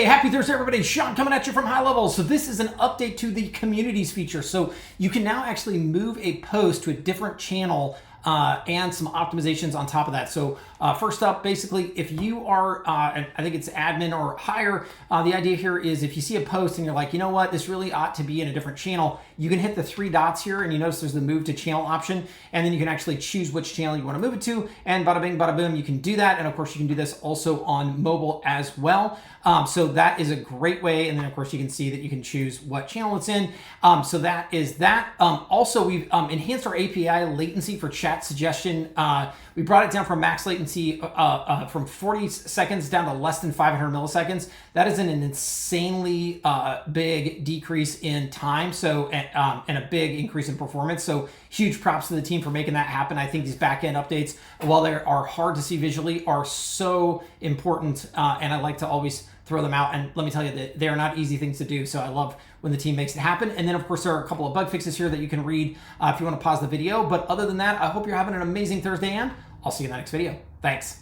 Hey, happy Thursday, everybody. Sean coming at you from High Level. So this is an update to the communities feature. So you can now actually move a post to a different channel and some optimizations on top of that. So first up, basically, if you are, I think it's admin or higher, the idea here is if you see a post and you're like, you know what, this really ought to be in a different channel, you can hit the three dots here and you notice there's the move to channel option, and then you can actually choose which channel you want to move it to, and bada bing, bada boom, you can do that. And of course, you can do this also on mobile as well. So that is a great way. And then of course you can see that you can choose what channel it's in. So that is that. Also, we've enhanced our API latency for chat suggestion. We brought it down from max latency from 40 seconds down to less than 500 milliseconds. That is an insanely big decrease in time. So, and a big increase in performance. So huge props to the team for making that happen. I think these back-end updates, while they are hard to see visually, are so important. And I like to always throw them out. And let me tell you that they are not easy things to do. So I love when the team makes it happen. And then of course, there are a couple of bug fixes here that you can read if you want to pause the video. But other than that, I hope you're having an amazing Thursday, and I'll see you in the next video. Thanks.